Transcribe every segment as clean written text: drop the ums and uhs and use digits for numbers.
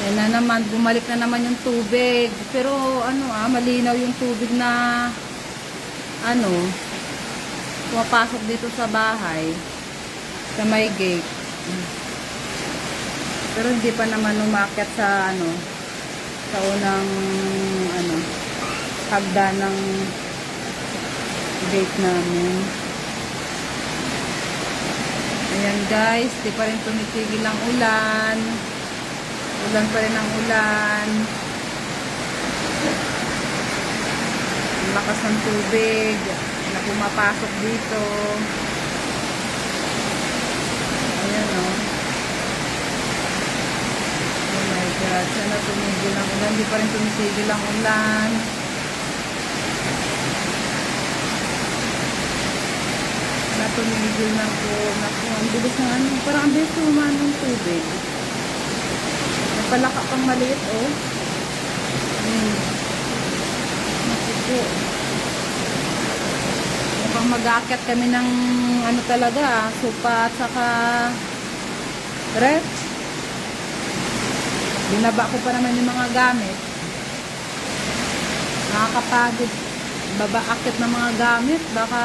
Ayan na naman, bumalik na naman yung tubig. Pero malinaw yung tubig na pumapasok dito sa bahay. Sa may gate. Pero hindi pa naman umakyat sa sa unang hagdan ng gate namin. Ayan guys, di pa rin tumitigil ang ulan. Ulan pa rin ang ulan. Ang lakas ng tubig na pumapasok dito. Ayan o. Oh my God. Sana tumigil ang ulan. Di pa rin tumitigil ang ulan. Sana tumigil na po. Naku, ang bilis ng parang ang bilis tumaan ng tubig. Palaka pang maliit Naku po. Mukhang mag-aakyat kami ng talaga, sopa at saka ref. Binaba ko pa naman yung mga gamit. Nakakapagod. Baba-akyat ng mga gamit. Baka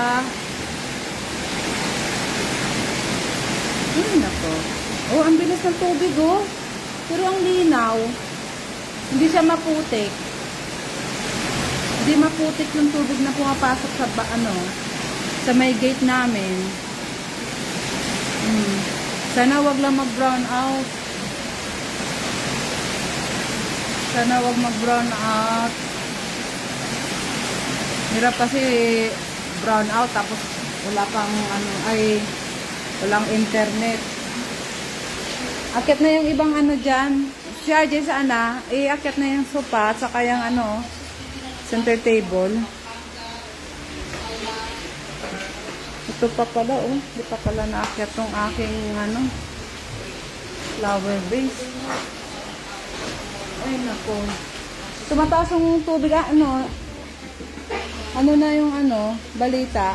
nako. Ang bilis ng tubig Pero ang linaw, hindi siya maputik. Hindi maputik yung tubig na pumapasok sa sa may gate namin. Sana wag lang mag-brown out. Sana wag mag-brown out. Hirap kasi brown out tapos wala pang walang internet. Akyat na yung ibang dyan. Si RJ akyat na yung sopa at saka yung center table. Ito pa pala Hindi pa pala naakyat tong aking flower vase. Ay nako. Tumataas yung tubig na yung balita.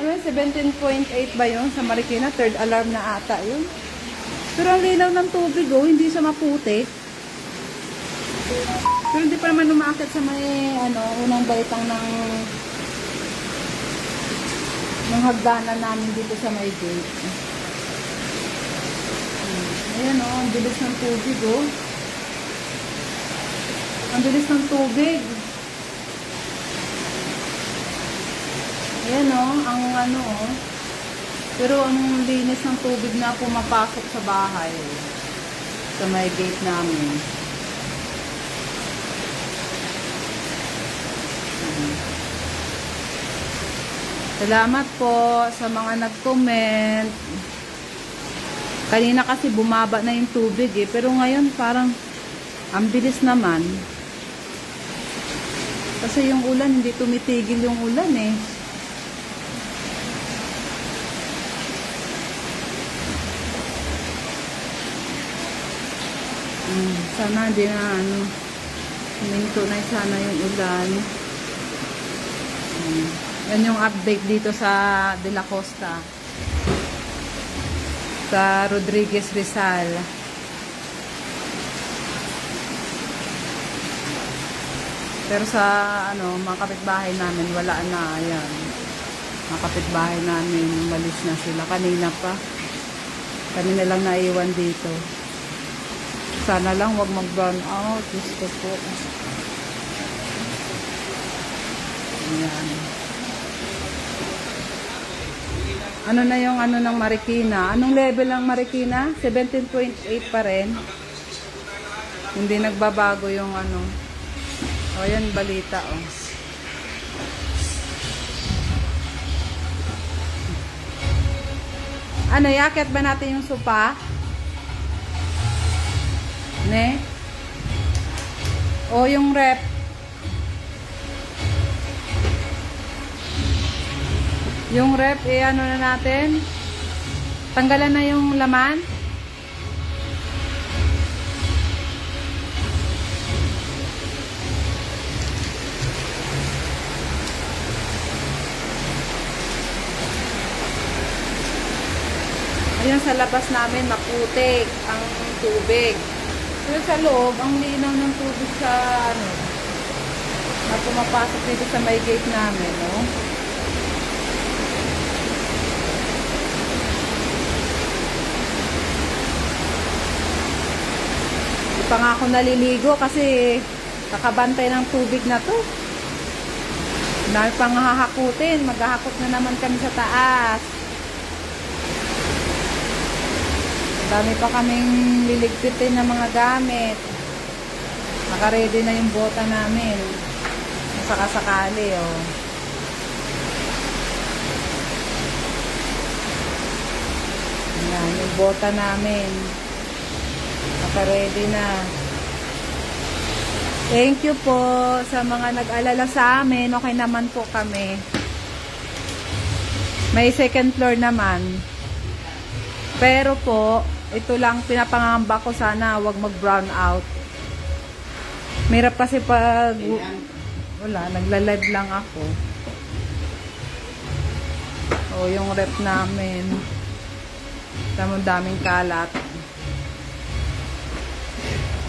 17.8 ba yun sa Marikina? Third alarm na ata yun. Pero ang linaw ng tubig hindi siya maputik. Pero hindi pa naman umaakit sa may unang baitang ng hagdanan namin dito sa may gate. Ayan ang bilis ng tubig Ang bilis ng tubig. Ayan pero ang linis ng tubig na pumapasok sa bahay. Sa may gate namin. Salamat po sa mga nag-comment. Kanina kasi bumaba na yung tubig pero ngayon parang ang bilis naman. Kasi yung ulan, hindi tumitigil yung ulan Sana hindi na huminto na sana yung ulan. Yan yung update dito sa De La Costa. Sa Rodriguez Rizal. Pero sa mga kapitbahay namin wala na. Ayan. Mga kapitbahay namin umalis na sila. Kanina pa. Kanina lang naiwan dito. Sana lang wag mag-brown out. Gusto po. Ayan. Ano na yung ng Marikina? Anong level ng Marikina? 17.8 pa rin. Hindi nagbabago yung ayan balita Iakyat ba natin yung sopa? O yung rep? Yung rep, na natin? Tanggalan na yung laman? Ayan sa labas namin, maputik ang tubig. Pero sa loob, ang linaw ng tubig sa ano, na pumapasok dito sa may gate namin, no? Di pa nga ako naliligo kasi kakabantay ng tubig na to. Dahil pang hahakutin, maghahakot na naman kami sa taas. Dami pa kaming liligpitin ng mga gamit. Naka-ready na yung bota namin. Sakasakali, oh. Ayan, yung bota namin. Naka-ready na. Thank you po sa mga nag-alala sa amin. Okay naman po kami. May second floor naman. Pero po, ito lang pinapangamba ko, sana wag mag-brown out. Mahirap kasi pag wala, nagla-live lang ako. O, yung rep namin. Ang daming kalat.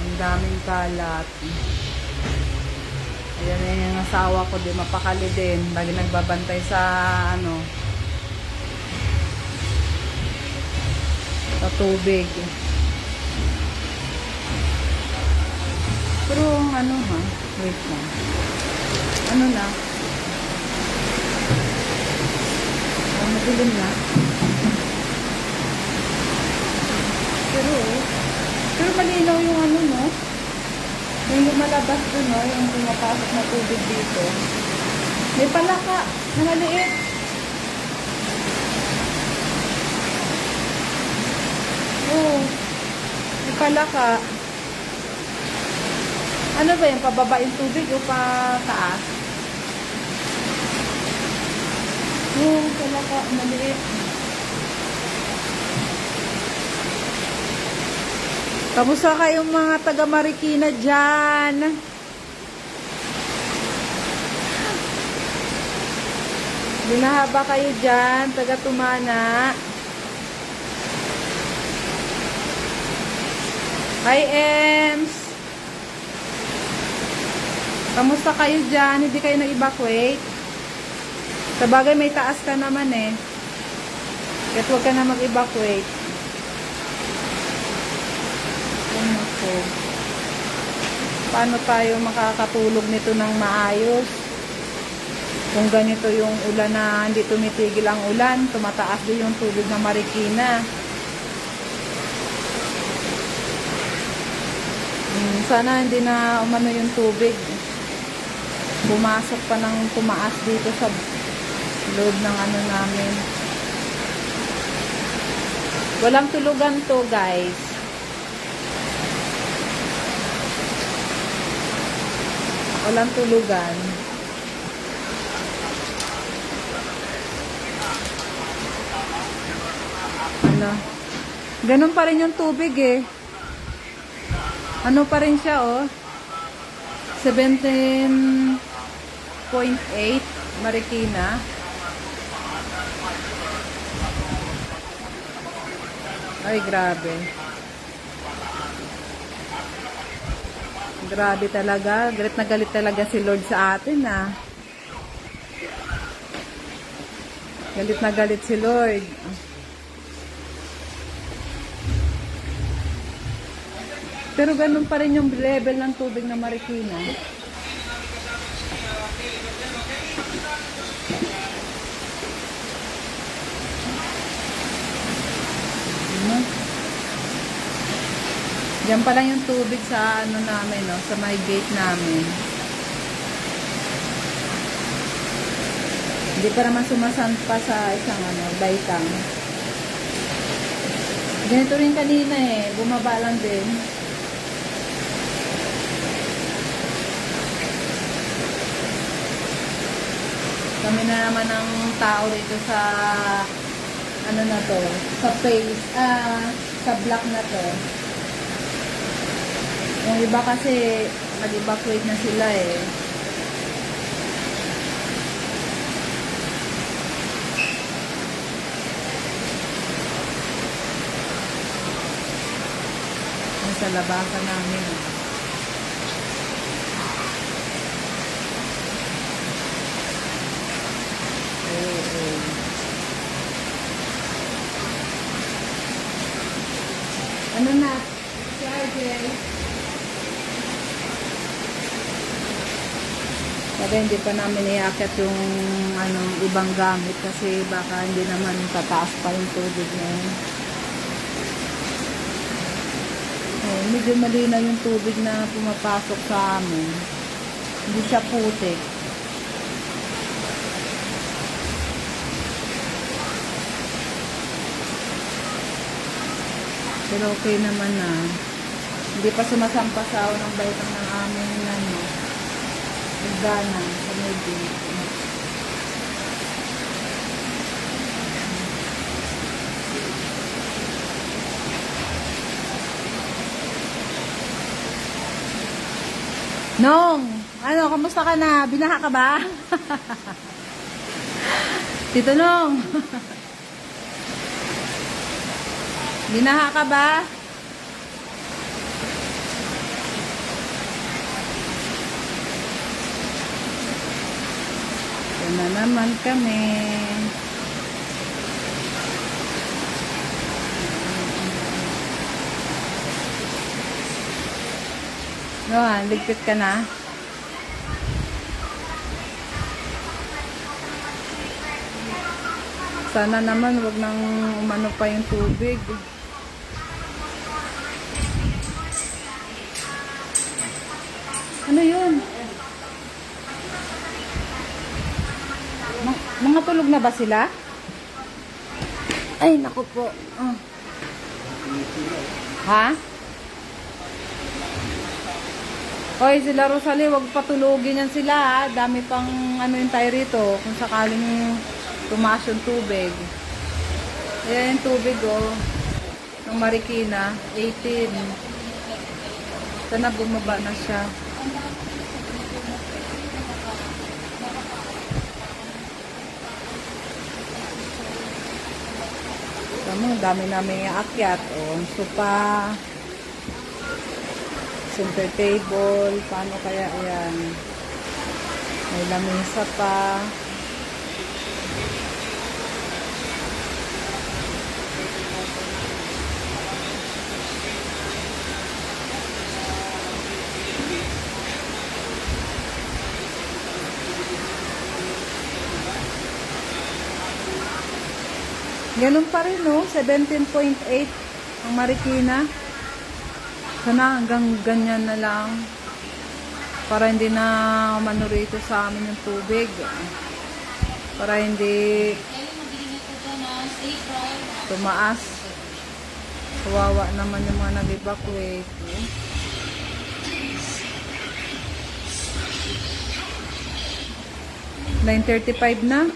Ang daming kalat. Ayan yung asawa ko, di mapakali din. Lagi nagbabantay sa ano, sa tubig. Pero ano ha, wait lang. Ano na? Madilim na. Pero malinaw yung ano, no? Yung lumalabas doon, no? Yung pumapasok na tubig dito. May palaka na maliit. Oh, may palaka. Ano ba yan? Pababa yung tubig o pa taas? Oh, palaka. Maliit. Kamusta kayong mga taga Marikina dyan? Binahaba kayo dyan, taga Tumana. Hi, Ems! Kamusta kayo dyan? Hindi kayo na-evacuate? Sa bagay, may taas ka naman eh. Kaya huwag ka na mag-evacuate. Ako. Paano tayo makakatulog nito ng maayos? Kung ganito yung ulan na hindi tumitigil ang ulan, tumataas din yung tubig ng Marikina. Sana hindi na umano yung tubig. Bumasok pa ng tumaas dito sa loob ng ano namin. Walang tulugan to, guys. Walang tulugan. Ano? Ganun pa rin yung tubig eh. Ano pa rin siya oh. 17.8 Marikina. Ay, grabe. Grabe talaga. Galit na galit talaga si Lord sa atin, ah. Galit na galit si Lord. Pero ganun pa rin yung level ng tubig na Marikina. Diyan pa lang yung tubig sa ano namin, no, sa may gate namin. Hindi pa naman sumasampa sa isang ano, baitang. Ganito rin kanina eh, bumaba lang din. Kami na naman ang tao dito sa ano na to, sa phase, sa block na to. Yung iba kasi nag-evacuate na sila eh. sa labasan namin. Oo. Ano na? Si RJ? Sabi hindi pa namin iakyat yung ibang gamit kasi baka hindi naman tataas pa yung tubig na yun. Medyo malinaw yung tubig na pumapasok sa amin. Hindi siya putik. Pero okay naman na. Hindi pa sumasampasaw ng baitang ng aming hagdanan sa may gate. Nong, kamusta ka na? Binaha ka ba? Tito Nong. Binaha ka ba? Ito na naman kami. Noan, ligpit ka na? Sana naman wag nang umano pa yung tubig. Ano yun? Mga tulog na ba sila? Ay, naku po. Ha? Hoy, sila Rosalie, wag patulugin yan sila ha. Dami pang yung tayo rito kung sakaling tumaas yung tubig. Ayan yung tubig ng Marikina, 18. Sana bumaba na siya. Tama, dami namin aakyat. Sopa, center table, paano kaya yan? May lamesa pa. Ganun pa rin 17.8 ang Marikina. Sana hanggang ganyan na lang para hindi na umano rito sa amin yung tubig. Para hindi tumaas. Kawawa naman yung mga nag-evacuate. 9:35 na.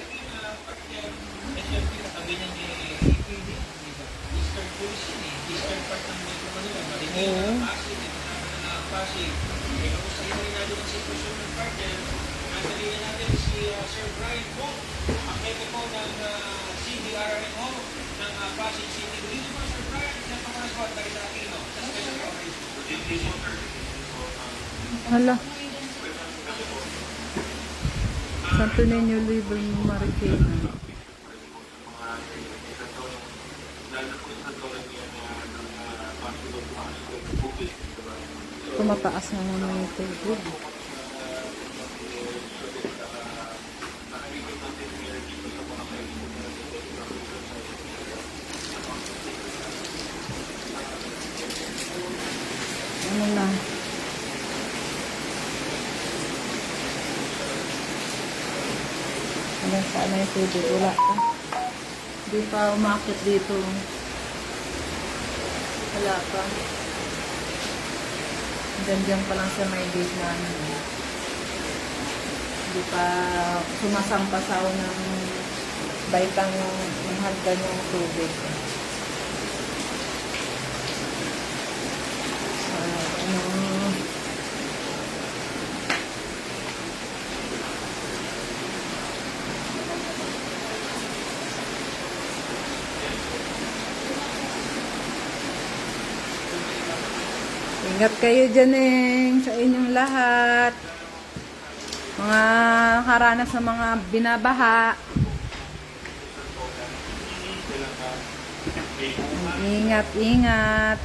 Oo. Hala. Santo Niño Libre Marikina. Tumataas na naman yung tubig. Ano na? Hanggang saan na yung tubig? Wala pa. Hindi pa umakit dito. Wala pa. Diyan pa lang sa may gate namin. Hindi pa sumasampasaw ng baitang ng hagdan ng tubig. Ingat kayo dyan sa inyong lahat. Mga nakaranas sa mga binabaha. Ingat, ingat.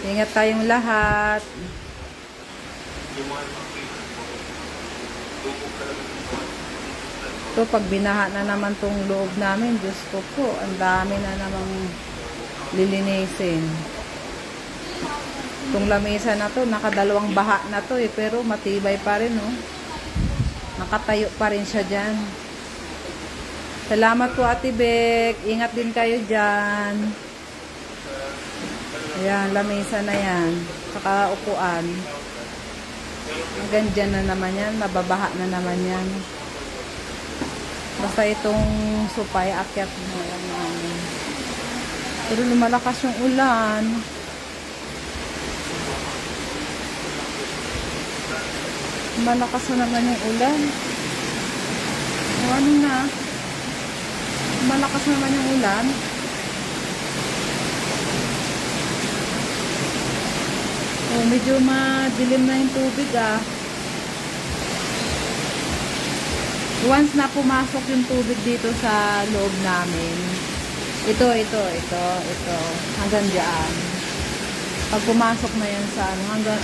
Ingat tayong lahat. Ito, pag binaha na naman tong loob namin, Diyos ko po, ang dami na namang lilinisin. Itong lamesa na to, nakadalawang baha na to pero matibay pa rin, oh. Nakatayo pa rin siya dyan. Salamat po, Ate Bek. Ingat din kayo dyan. Ayan, lamesa na yan. Saka upuan. Hanggang dyan na naman yan. Mababaha na naman yan. Basta itong supay, akyat mo lang namin. Pero lumalakas yung ulan. Malakas na naman yung ulan. O, ano na? Malakas naman yung ulan. O, medyo madilim na yung tubig, ah. Once na pumasok yung tubig dito sa loob namin, ito, hanggang dyan. Pag pumasok na yan sa ano, hanggang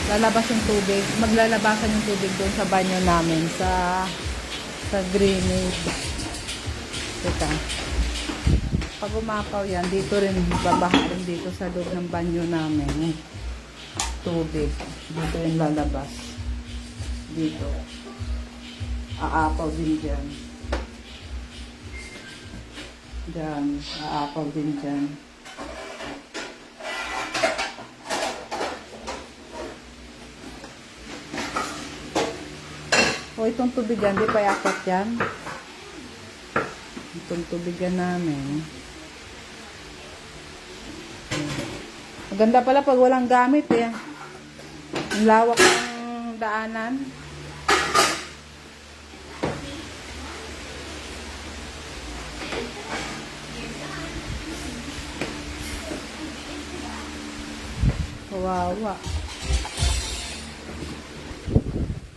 lalabas yung tubig, maglalabasan yung tubig doon sa banyo namin, sa drainage. Teka. Pag umapaw yan, dito rin, babaha rin dito sa loob ng banyo namin. Tubig. Dito yung lalabas. Dito. Aapaw din dyan. Dyan. Aapaw din dyan. O, itong tubigan, di pa yakot yan. Itong tubigan namin. Maganda pala pag walang gamit, eh. Ang lawak ng daanan. Kawawa.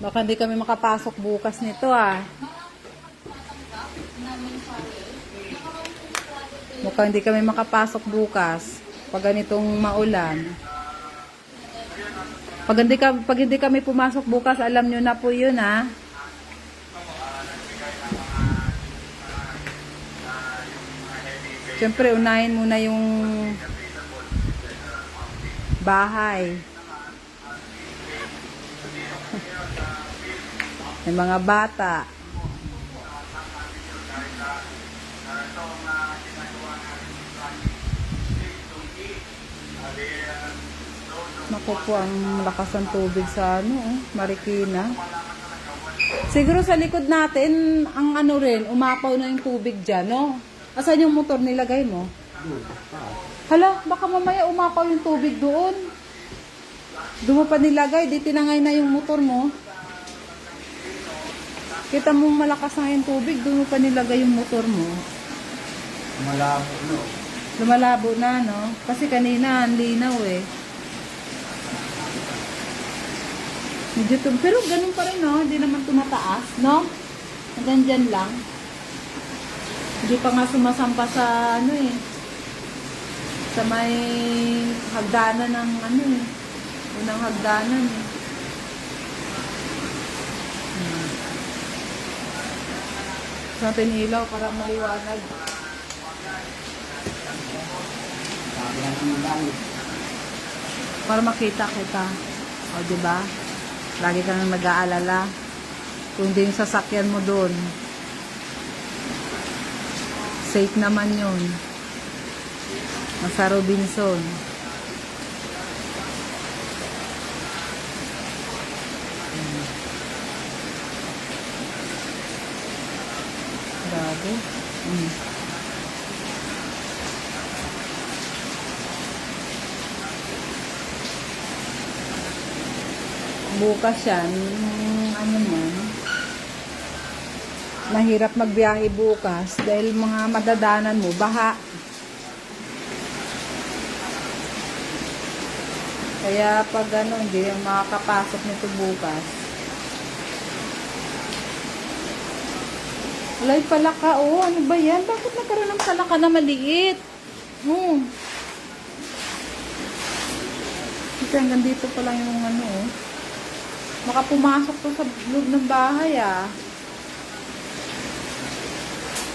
Baka hindi kami makapasok bukas nito, ah. Mukhang hindi kami makapasok bukas pag ganitong maulan. Pag hindi kami pumasok bukas, alam nyo na po yun, ah. Siyempre, unahin muna yung bahay. May mga bata. Naku po, ang lakas ng tubig sa Marikina. Siguro sa likod natin, ang ano rin, umapaw na yung tubig dyan, no? Asan yung motor nilagay mo? Hala, baka mamaya umapaw yung tubig doon. Doon mo pa nilagay, di tinangay na yung motor mo. Kita mo malakas na yung tubig, doon mo pa nilagay yung motor mo. Lumalabo, no? Lumalabo na, no? Kasi kanina, ang linaw, eh. Medyo pero ganun pa rin, no? Hindi naman tumataas, no? Hanggang dyan lang. Hindi pa nga sumasampa sa, sa may hagdanan ng, unang hagdanan, eh. Sa ilaw para maliwanag. Para makita kita. O, diba? Lagi kang nag-aalala. Kung hindi yung sasakyan mo doon. Safe naman yun. Nasa Robinson. Grabe. Bukas yan, mahirap magbiyahe bukas dahil mga madadanan mo, baha. Kaya pag ano, hindi yung makakapasok nito bukas. Wala yung palaka, oh. Ano ba yan? Bakit nagkaroon ng palaka na maliit? Ito, hanggang dito pa lang yung ano, oh. Baka pumasok to sa loob ng bahay, ah.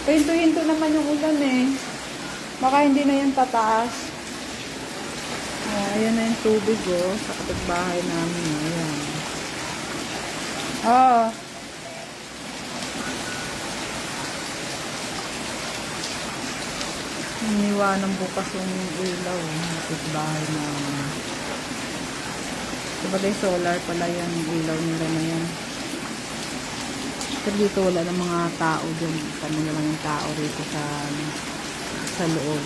Pahinto-hinto naman yung ulan, eh. Baka hindi na yan tataas. Ayan na yung tubig, oh. Sa kapitbahay namin, ayan. Oh. Iniwanan bukas yung ilaw, kapitbahay namin. Sabagay solar pala yan, yung ilaw nila na yan. Pero dito wala ng mga tao dyan. Kami na lang yung tao rito sa loob.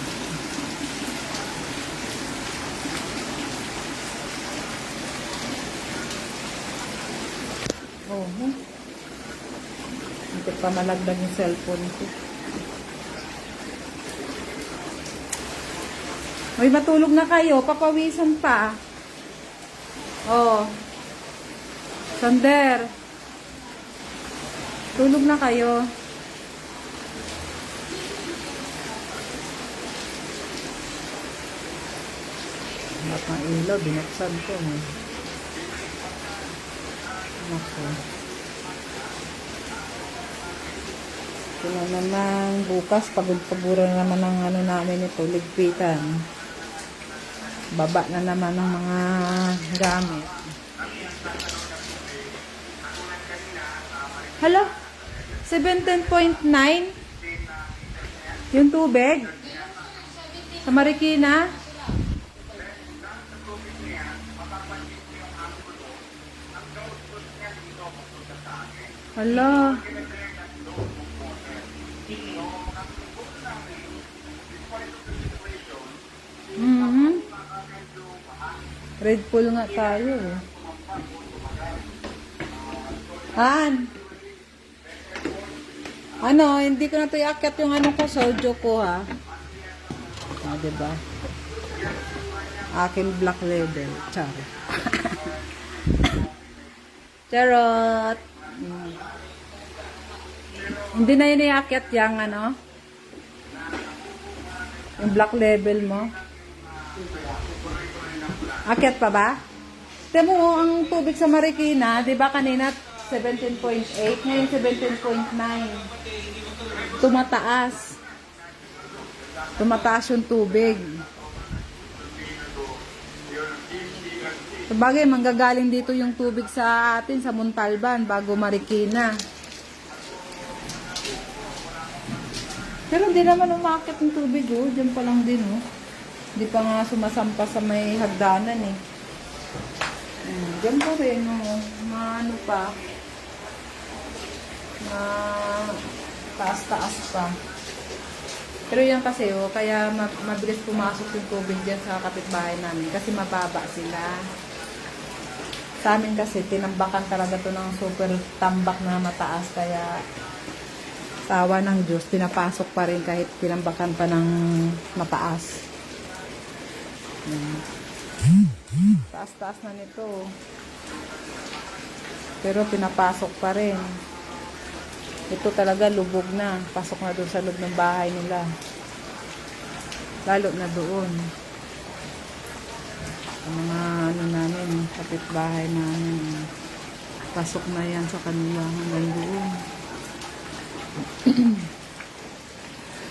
Oh, hindi pa malagdag yung cellphone ko. May matulog na kayo, papawisan pa. Oh. Sander. Tulog na kayo. Lahat ng ilaw, binuksan ko. Ako. Ito na naman, bukas, pagod-pagura na naman ang ano namin ito, ligpitan. Baba na naman ng mga gamit. Hala? 17.9? Yung tubig? Sa Marikina? Hala. Red Bull nga tayo. Ano, hindi ko na ito iakyat yung ano ko, sojo ko, ha. Diba? Aking black label. Charot. Charot. Hindi na yun iakyat yung ano, yung black label mo. Akyat pa ba? Tignan mo, ang tubig sa Marikina, di ba kanina 17.8, ngayon 17.9. Tumataas. Tumataas yung tubig. Sabagay, manggagaling dito yung tubig sa atin, sa Montalban, bago Marikina. Pero hindi naman umakit yung tubig, oh. Diyan pa lang din, oh. Hindi pa nga sumasampa sa may hagdanan, eh. Diyan pa rin, oh. Ano pa. Taas-taas pa. Pero yan kasi, oh, kaya mabilis pumasok yung tubig dyan sa kapitbahay namin. Kasi mababa sila. Sa amin kasi, tinambakan talaga to ng super tambak na mataas. Kaya, tawa ng Diyos, pinapasok pa rin kahit tinambakan pa ng mataas. Taas-taas na nito. Pero pinapasok pa rin. Ito talaga lubog na. Pasok na doon sa loob ng bahay nila. Lalo na doon. Ang mga ano namin, kapitbahay namin. Pasok na yan sa kanila hanggang doon.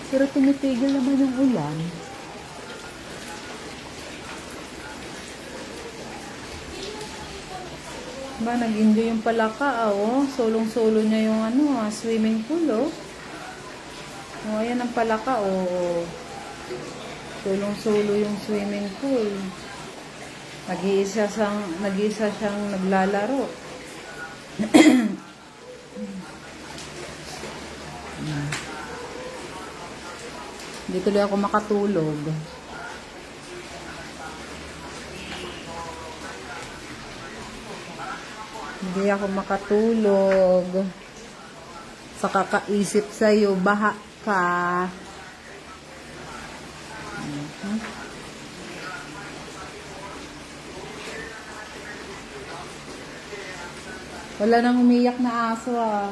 Pero tumitigil naman yung ulan. Ba, nag-enjoy yung palaka, oh. Solong-solo niya yung ano, swimming pool, oh. Oh, ayan ang palaka, oh. Solong-solo yung swimming pool. Nag-iisa siyang naglalaro. Hindi tuloy ako makatulog. Hindi ako makatulog. Sa kakaisip sa'yo, baha ka. Wala nang umiyak na aso ah.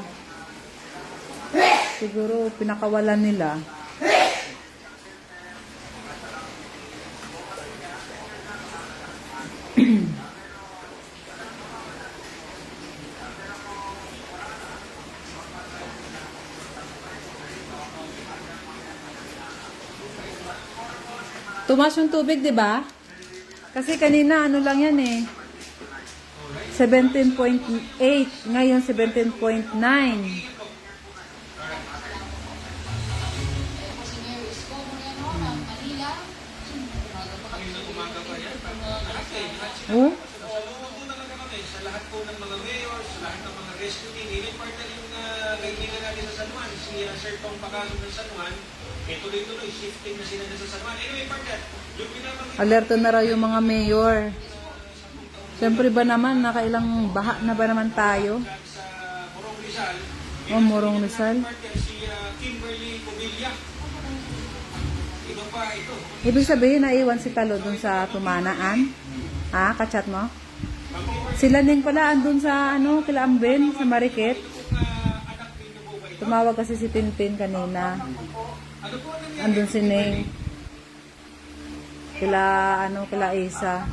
Siguro pinakawalan nila. Tumas yung tubig, di ba? Kasi kanina ano lang yan eh. 17.8. Ngayon 17.9. Oh? Tumutulong na kami sa lahat po ng mga mayor, sa lahat ng mga rescue team. Even partner yung kaibigan natin sa San Juan, si Sir Tong Pacano ng San Juan, tuloy-tuloy, shifting na sila sa San Juan. Anyway, partner, yung pinapakita Alerto na raw yung mga mayor. Siyempre ba naman, nakailang baha na ba naman tayo? sa Morong Rizal, Oh, Morong Rizal. partner si Kimberly Covilla. Iba pa ito. Ibig sabihin, naiwan si Talo dun sa Tumanaan? Ha? Kachat mo? Sila din pala andun sa ano, kila Amben, sa Marikit. Tumawag kasi si Tintin kanina. Andun si Ning. Kila ano, kila Isa.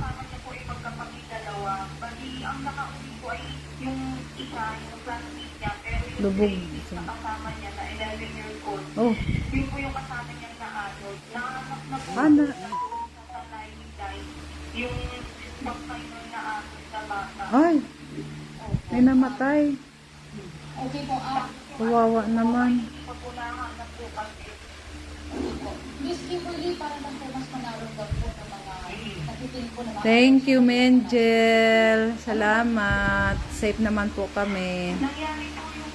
Lubog. Oh. Yun po yung kasama niya na ano, naanak na po Ano? sa naibigay yung bangkay nun na ano sa bata. Ay, may namatay. Okay po, Kawawa naman. pagkulangan na po kasi. Miss Kimberly, para lang po mas manarong daw po ng mga nakitin po ng mga... Thank you, Mengel. Salamat. Safe naman po kami. Nangyari po yung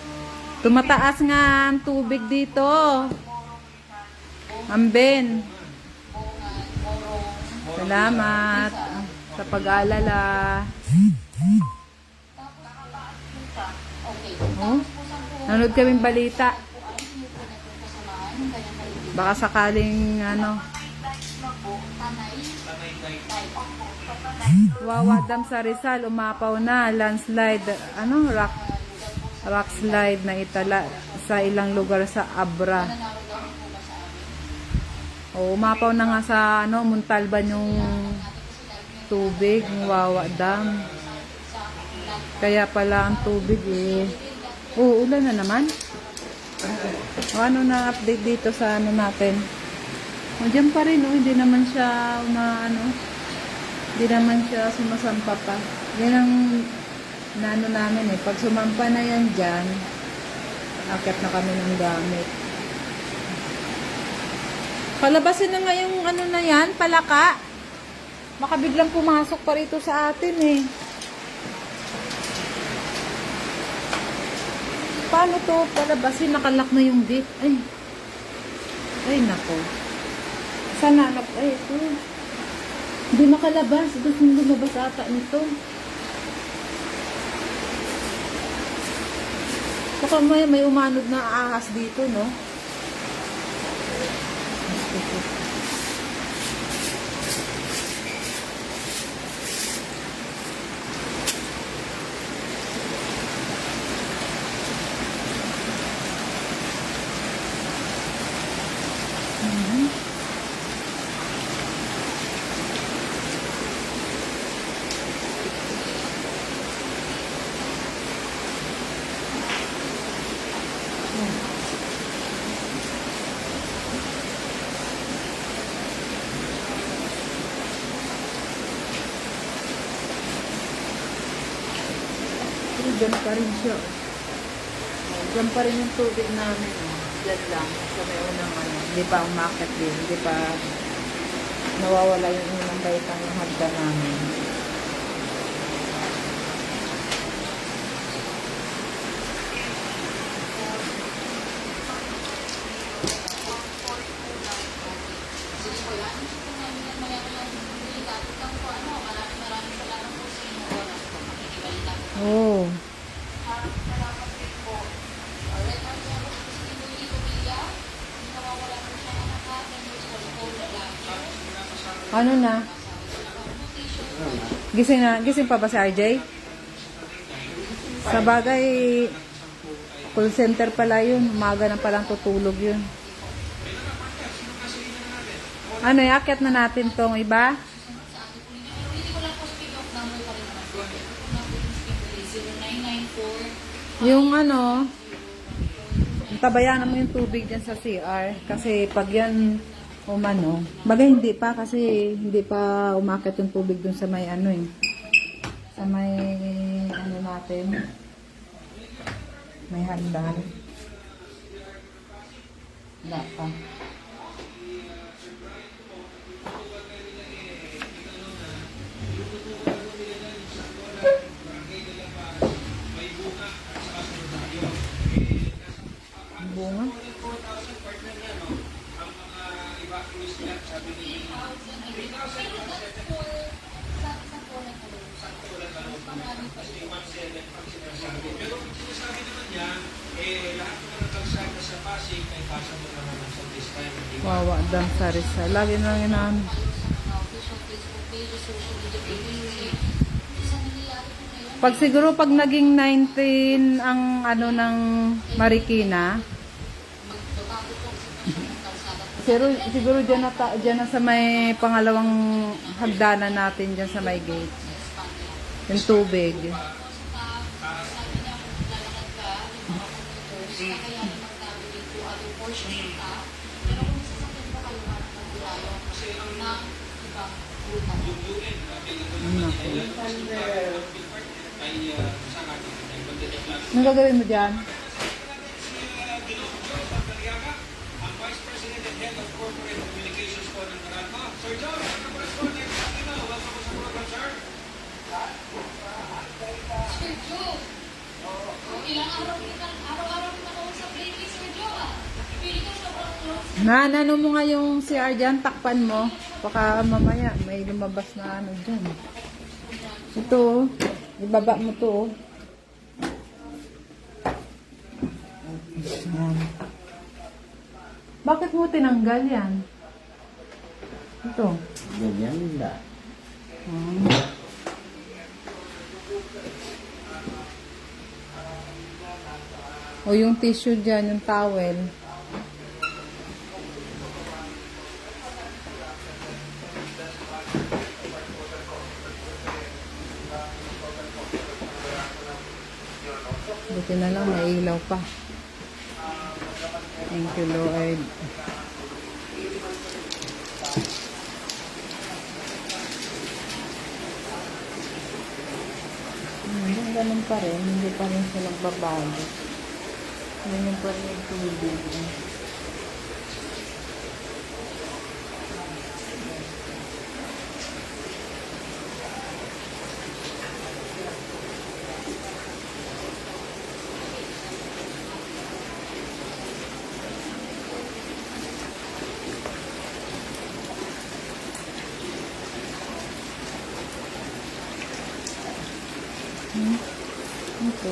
Tumataas nga ang tubig dito. Amben. Bungan, morong. Salamat sa pag-aalala. Okay. Oh, nanood kaming balita. Po ay hindi po nagkakasamahan ng kanyang kaibigan. Baka sakaling ano, Tanay. Wawa Dam sa Rizal, umapaw na, landslide, ano, rock slide na itala sa ilang lugar sa Abra. Nanawag daw po ba sa amin? O, umapaw na nga sa ano, Muntalban yung tubig, yung Wawa Dam. Kaya pala ang tubig eh. Oo, ulan na naman. O, ano na update dito sa ano natin? O, dyan pa rin, hindi naman siya hindi naman siya sumasampa pa. Yan ang nano namin eh. Pag sumampa na yan dyan, akit na kami ng gamit. Palabasin na nga yung ano na yan, palaka. Baka biglang pumasok pa rito sa atin eh. Paano to palabasin? Nakalak na yung gate. Ay nako. Sana ay ito. Hindi makalabas. Gusto nyo lumabas ata nito. Baka may umanod na ahas dito, no? Diyan pa rin siya. Diyan pa rin yung tubig namin. Diyan lang. Sa may unang ano. Hindi pa umakit din. Hindi pa nawawala yung unang baitang ng hagda namin. Sige po yan. Gusto po namin yan maya-maya si Kimberly. Dapat lang po ano, maraming salamat po sa inyong oras po. Makikibalita po. Oh. Alright, ang siya po si Kimberly Covilla. Hindi nawawala po siya ng anak. 10 years old po na lang. Ano na? Gising pa ba si RJ? Sa bagay, call center pala yun. Umaga na palang tutulog yun. Ano, iakyat na natin tong iba? Sa akin po nila. Pero hindi ko lang po speak of number pa rin naman. Ito po na po yung speak 0994. Yung ano, tabayan mo yung tubig dyan sa CR. Kasi pag yan umano, bagay hindi pa kasi hindi pa umakyat yung tubig dun sa may ano eh. Sa may ano natin. May hagdan. Wala pa. Ang bunga. Pero kung sinasabi naman niya, lahat ng mga kalsada sa Pasig ay passable naman sa this time. Hindi ba? Wawa dam sa Rizal. Lagi na lang inaan. Official Facebook page, social media page. Sa nangyayari po ngayon, Pag siguro pag naging 19 ang ano ng Marikina, magbabago po ang sitwasyon ng kalsada po. siguro dyan na sa may pangalawang hagdanan natin dyan sa may gate. Yung tubig. Sabi niya kung lalakad ka, yung mga commuters, kakayanin mag-navigate to other portions of town. Pero kung sasakyan pa kayo, parang maglayo ng ibang ruta. Ay sa akin, ay magdedeklar. Anong gagawin mo dyan? Ang Vice President and Head of Corporate Communications po ng Meralco. Sir John, ang correspondent sa akin na. Welcome po sa program, sir. Sir Joe! Ilang araw-araw kita kausap lately, Sir Joe, ah. Pili ko sobrang close. Ano mo nga yung CR dyan, takpan mo. Baka mamaya may lumabas na ano dyan. Ito, ibaba mo to. Yan. Bakit mo tinanggal yan? Ito. Ganyan na. O yung tissue dyan, yung towel. Buti na lang, may ilaw pa. Thank you, Lord. Ganun pa rin, hindi pa rin siya nagbabago. Ganyan pa rin yung tubig. Ito.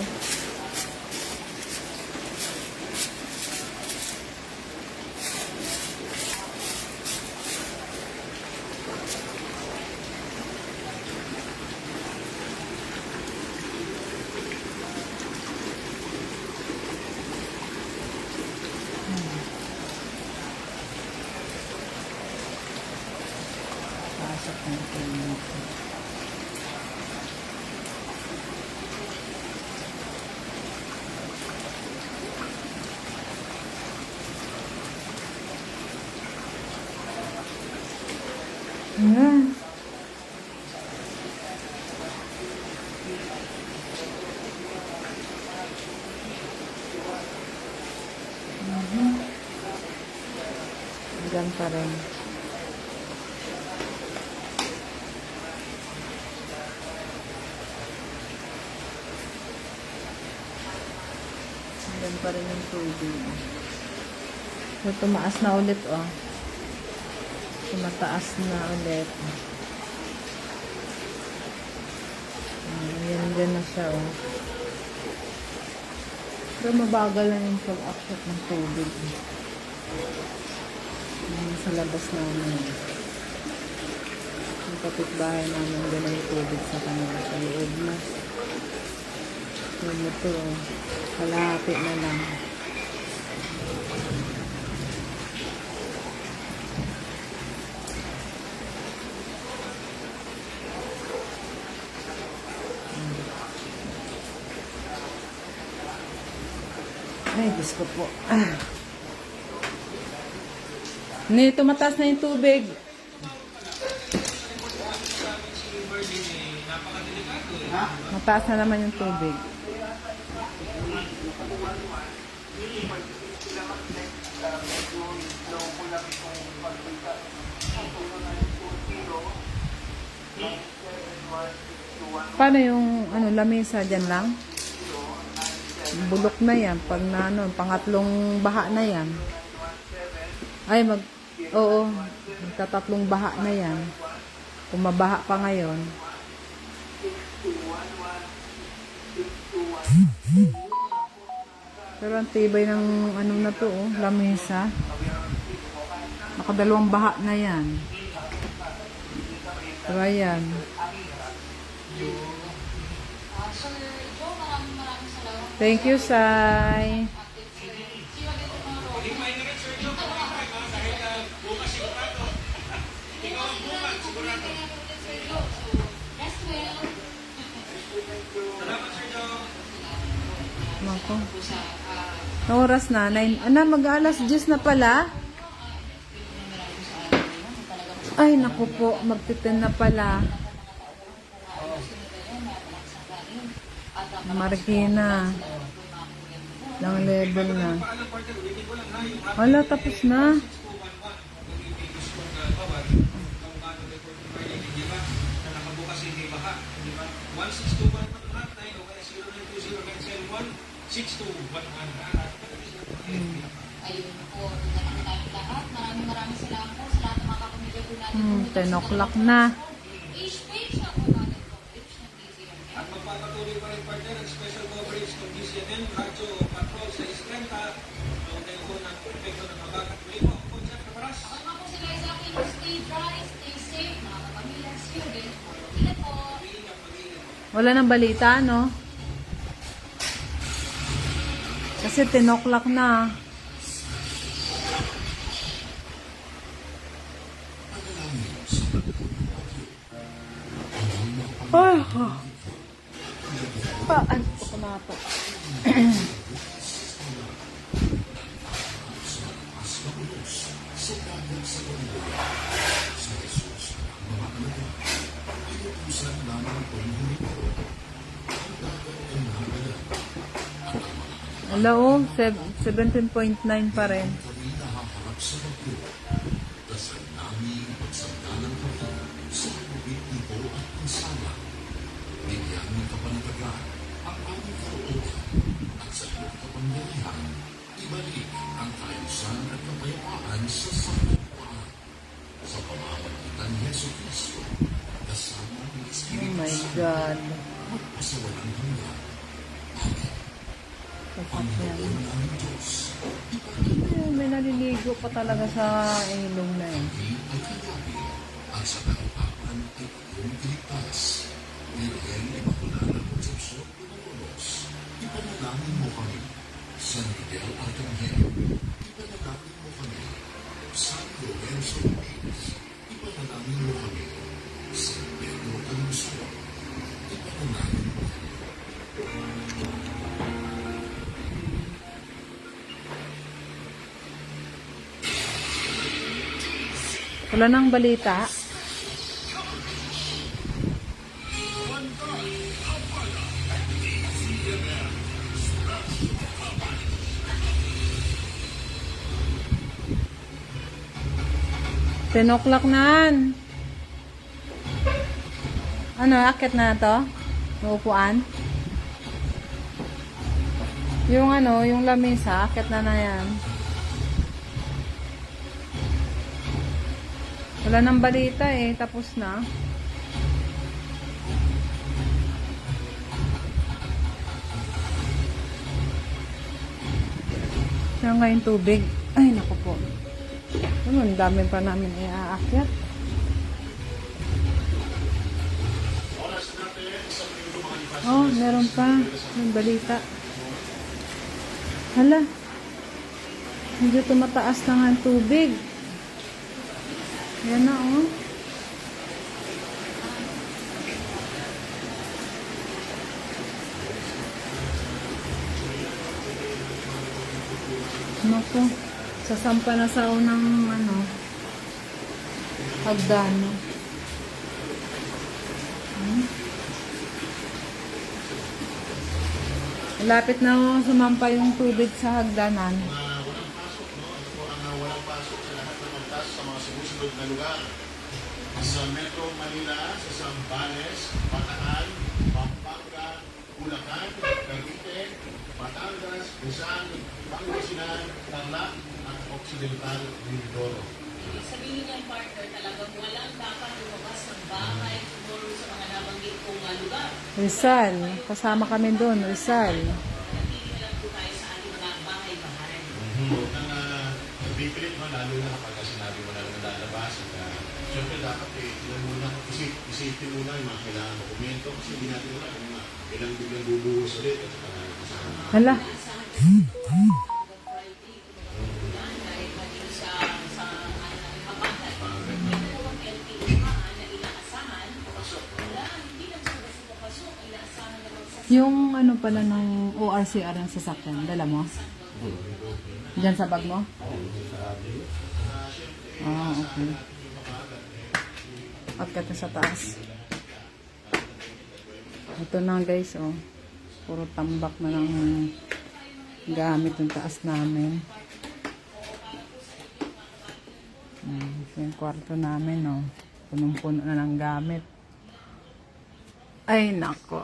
Pasok natin dito. Ayan. Diyan pa rin. Diyan pa rin yung tubig. So, tumaas na ulit, oh. Tumataas na ulit. Ayan, dyan na siya, oh. Pero mabagal na yung pag-action ng tubig. Ayan, sa labas namin. Yung kapitbahay namin, dyan na yung tubig sa kanila sa loob na. Yun ito. Kalahati na lang. Ay, Diyos ko po. Ni, tumataas na yung tubig. Si Merlin napakadelikado Mataas na naman yung tubig. Paano yung lamesa dyan lang? Bulok na yan. Pag na pangatlong baha na yan. Oo. Magkatatlong baha na yan. Kung mabaha pa ngayon. Pero ang tibay ng na to, lamesa. Nakadalawang baha na yan. Pero ayan. Sir Joe, maraming salamat. Thank you, Sai. Update, sir. See you again tomorrow. Kumain na rin, Sir Joe. Kumain ha? Dahil bukas sigurado. Ikaw ang bukas, sigurado. Sir Joe, so rest well. Salamat, Sir Joe. Mako. Po sa Oras na. 9. Mag-alas 10 na pala. Ay, naku po. Magtitin na pala. Marikina. Lang level na. Paalam, partner. Ulitin ko lang ha. Yung Wala, tapos na. 6211. Mag-ibigos kong bawat. Kung paano recording Friday, di ba? Na nakabukas hindi baha. Di ba? 16211 hotline o kaya 0920-6211. ayun po, natin tayong lahat. Maraming salamat po sa lahat ng mga kapamilya po natin. 10 o'clock na. Page na po natin po. Page ng DZMM. At magpapatuloy pa rin, partner, ang special coverage ng DCMN, Radyo Patrol sa Islenta. Naunay ko ng epekto ng mabagat. Muli po ako po dyan, Kamaras. Ako naman po sila sa akin. Stay dry, stay safe, mga kapamilya. See you again. Ingat po. Mag-iingat, mag-iingat. Wala nang balita, no? Kasi 10 o'clock na. Ay, ano po kumapa? Hello, 17.9 pa rin. Oh my God. Ay, may naliligo pa talaga sa ilong na yun. Wala nang balita. Ten o'clock na. Ano, akit na to? Yung upuan? Yung yung lamesa, akit na yan. Wala nang balita tapos na. Kaya nga yung tubig. Ay, naku po. Ang dami pa namin iaakyat. Oras natin sa minuto mga Oh, meron pa. May balita. Hala. Medyo tumataas na nga ang tubig. Yan na, oh. Naku. Sasampa na sa unang, hagdan. Lapit na sumampa yung tubig sa hagdanan. Walang pasok, no? Ano po ang walang pasok sa lahat ng antas sa mga sumusunod na lugar. Sa Metro Manila, sa Zambales, Bataan, Pampanga, Bulacan, Cavite, Batangas, Rizal, Pangasinan, Tarlac, at Occidental Mindoro. Sabihin niya, partner, talagang walang dapat lumabas ng bahay siguro sa mga nabanggit kong lugar. Rizal. Kasama kami doon, Rizal. Nanatili na lang po tayo sa ating mga bahay-bahay. Huwag nang nabipilit mo, lalo na kapag sinabi mo na lalabas. At siyempre dapat ilan muna, isipin muna yung mga kailangan dokumento kasi hindi natin wala kung ilang biglang bubuhos ulit. At Hala. Hanggang Friday, yan, dahil maging sa habagat. May dalawang LTO na inaasahan. Wala, hindi lang sa basta papasok, inaasahan na magsasama. Yung pala ng ORCR ng sasakyan, dala mo? Diyan sa bag mo? Ah, okay. Pagkat sa taas. Ito na guys, oh. Puro tambak na ng gamit yung taas namin. Ito yung kwarto namin, oh. Punong-puno na ng gamit. Ay, nako.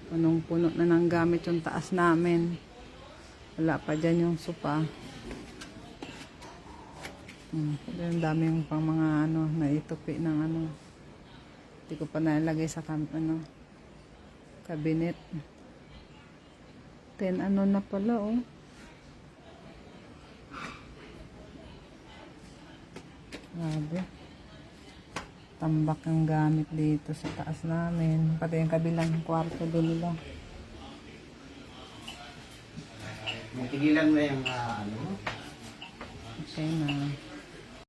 Punong-puno na ng gamit yung taas namin. Wala pa dyan yung sopa. Ang dami yung pang mga naitupi ng Hindi ko pa nalagay sa cabinet. 10 na pala, oh. Grabe. Tambak ang gamit dito sa taas namin. Pati yung kabilang kwarto doon nila. Tigilan mo yung Okay na.